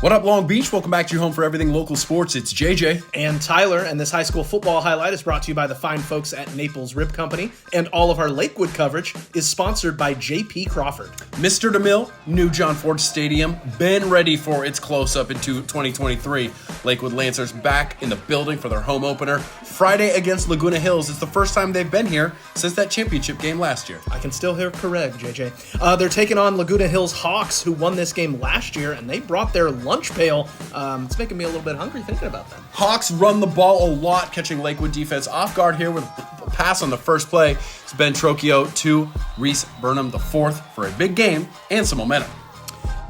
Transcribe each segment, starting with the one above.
What up, Long Beach? Welcome back to your home for everything local sports. It's JJ. And Tyler, and this high school football highlight is brought to you by the fine folks at Naples Rib Company, and all of our Lakewood coverage is sponsored by J.P. Crawford. Mr. DeMille, new John Ford Stadium, been ready for its close-up into 2023. Lakewood Lancers back in the building for their home opener. Friday against Laguna Hills. It's the first time they've been here since that championship game last year. I can still hear correct, JJ. They're taking on Laguna Hills Hawks, who won this game last year, and they brought their lunch pail. It's making me a little bit hungry thinking about them. Hawks run the ball a lot, catching Lakewood defense off guard here with a pass on the first play. It's Ben Trocchio to Reese Burnham the fourth for a big game and some momentum.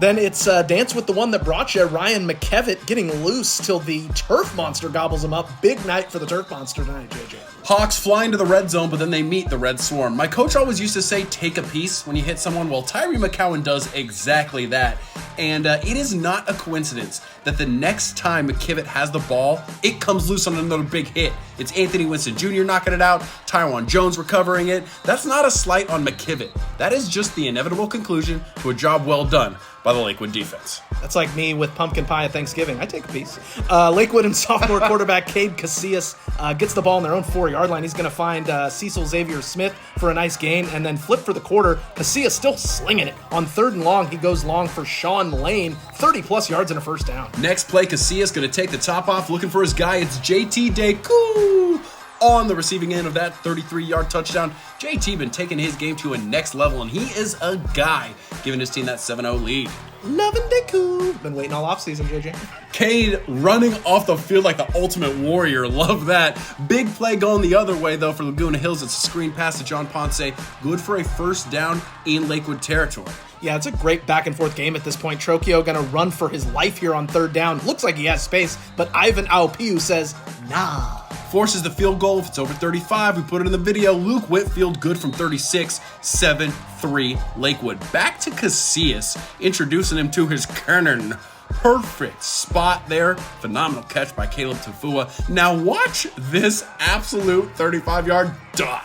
Then it's Dance with the One that brought you, Ryan McKevitt getting loose till the Turf Monster gobbles him up. Big night for the Turf Monster tonight, JJ. Hawks fly into the red zone, but then they meet the Red Swarm. My coach always used to say, take a piece when you hit someone. Well, Tyree McCowan does exactly that. And it is not a coincidence that the next time McKevitt has the ball, it comes loose on another big hit. It's Anthony Winston Jr. knocking it out, Tywan Jones recovering it. That's not a slight on McKevitt. That is just the inevitable conclusion to a job well done by the Lakewood defense. That's like me with pumpkin pie at Thanksgiving. I take a piece. Lakewood and sophomore quarterback Cade Casillas gets the ball in their own 4-yard line. He's going to find Cecil Xavier Smith for a nice gain and then flip for the quarter. Casillas still slinging it. On 3rd and long, he goes long for Sean Lane. 30-plus yards and a first down. Next play, Casillas going to take the top off, looking for his guy. It's JT Deku on the receiving end of that 33-yard touchdown. JT been taking his game to a next level, and he is a guy giving his team that 7-0 lead. Loving Deku. Been waiting all offseason, JJ. Cade running off the field like the ultimate warrior. Love that. Big play going the other way, though, for Laguna Hills. It's a screen pass to John Ponce. Good for a first down in Lakewood territory. Yeah, it's a great back-and-forth game at this point. Trocchio going to run for his life here on 3rd down. Looks like he has space, but Ivan Aupiu says, nah. Forces the field goal. If it's over 35, we put it in the video. Luke Whitfield, good from 36, 7-3 Lakewood. Back to Casillas, introducing him to his cannon. Perfect spot there. Phenomenal catch by Caleb Tafua. Now watch this absolute 35-yard dot.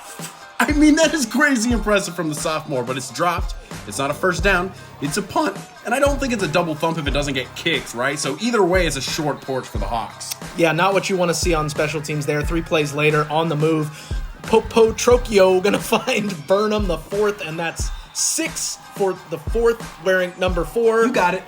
I mean, that is crazy impressive from the sophomore, but it's dropped. It's not a first down. It's a punt. And I don't think it's a double thump if it doesn't get kicked, right? So either way, it's a short porch for the Hawks. Yeah, not what you want to see on special teams there. 3 plays later, on the move. Popo Trocchio going to find Burnham the 4th, and that's 6 for the 4th, wearing number 4. You got it.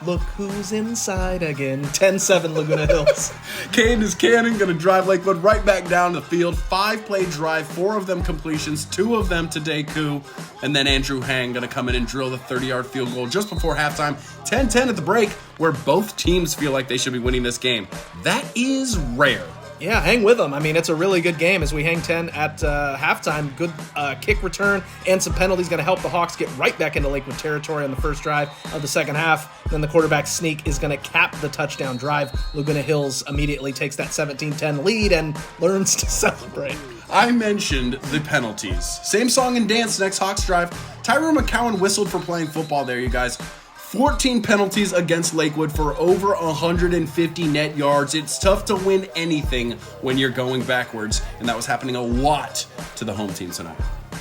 Look who's inside again. 10-7 Laguna Hills. Kane is cannon, going to drive Lakewood right back down the field. 5-play drive, 4 of them completions, 2 of them to Deku. And then Andrew Hang going to come in and drill the 30-yard field goal just before halftime. 10-10 at the break, where both teams feel like they should be winning this game. That is rare. Yeah, hang with them. I mean, it's a really good game as we hang 10 at halftime. Good kick return and some penalties going to help the Hawks get right back into Lakewood territory on the first drive of the second half. Then the quarterback sneak is going to cap the touchdown drive. Laguna Hills immediately takes that 17-10 lead and learns to celebrate. I mentioned the penalties. Same song and dance next Hawks drive. Tyree McCowan whistled for playing football there, you guys. 14 penalties against Lakewood for over 150 net yards. It's tough to win anything when you're going backwards, and that was happening a lot to the home team tonight.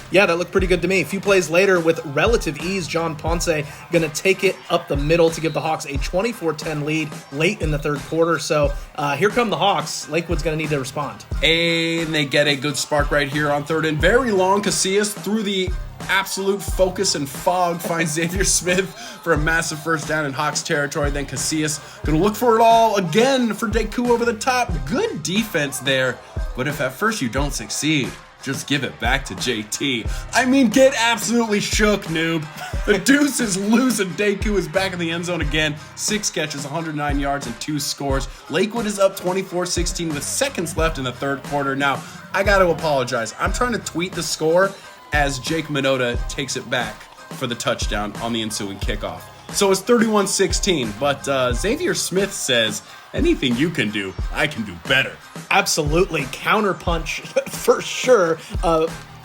Yeah, that looked pretty good to me. A few plays later, with relative ease, John Ponce going to take it up the middle to give the Hawks a 24-10 lead late in the 3rd quarter. So here come the Hawks. Lakewood's going to need to respond. And they get a good spark right here on 3rd and very long. Casillas through the absolute focus and fog finds Xavier Smith for a massive first down in Hawks territory. Then Casillas going to look for it all again for Deku over the top. Good defense there. But if at first you don't succeed, just give it back to JT. I mean, get absolutely shook, noob. The deuce is loose and Deku is back in the end zone again. 6 catches, 109 yards, and 2 scores. Lakewood is up 24-16 with seconds left in the 3rd quarter. Now, I got to apologize. I'm trying to tweet the score as Jake Minota takes it back for the touchdown on the ensuing kickoff. So it's 31-16, but Xavier Smith says, anything you can do, I can do better. Absolutely. Counterpunch for sure.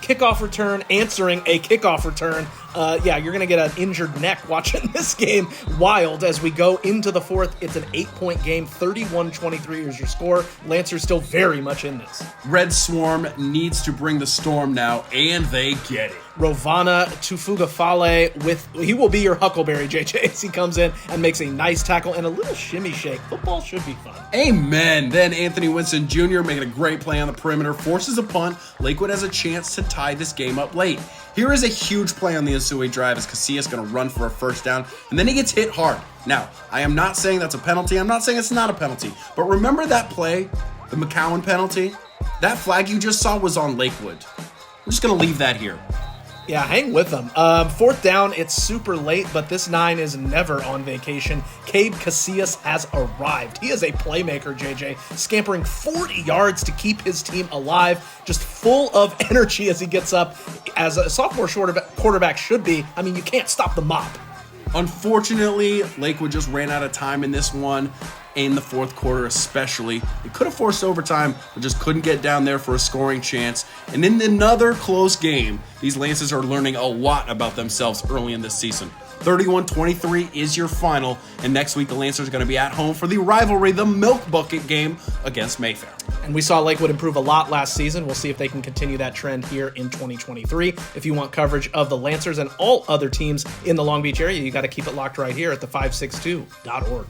Kickoff return answering a kickoff return. Yeah, you're going to get an injured neck watching this game. Wild as we go into the fourth. It's an 8-point game. 31-23 is your score. Lancers still very much in this. Red Swarm needs to bring the storm now, and they get it. Rovana Tufugafale he will be your Huckleberry, JJ, as he comes in and makes a nice tackle and a little shimmy shake. Football should be fun. Amen. Then Anthony Winston Jr. making a great play on the perimeter, forces a punt. Lakewood has a chance to tie this game up late. Here is a huge play on the ensuing drive as Casillas going to run for a first down, and then he gets hit hard. Now, I am not saying that's a penalty. I'm not saying it's not a penalty. But remember that play, the McCowan penalty? That flag you just saw was on Lakewood. I'm just going to leave that here. Yeah, hang with them. Fourth down, it's super late, but this 9 is never on vacation. Cade Casillas has arrived. He is a playmaker, JJ, scampering 40 yards to keep his team alive, just full of energy as he gets up, as a sophomore quarterback should be. I mean, you can't stop the mop. Unfortunately, Lakewood just ran out of time in this one, in the fourth quarter especially. They could have forced overtime, but just couldn't get down there for a scoring chance. And in another close game, these Lancers are learning a lot about themselves early in this season. 31-23 is your final, and next week the Lancers are going to be at home for the rivalry, the Milk Bucket game against Mayfair. And we saw Lakewood improve a lot last season. We'll see if they can continue that trend here in 2023. If you want coverage of the Lancers and all other teams in the Long Beach area, you got to keep it locked right here at the562.org.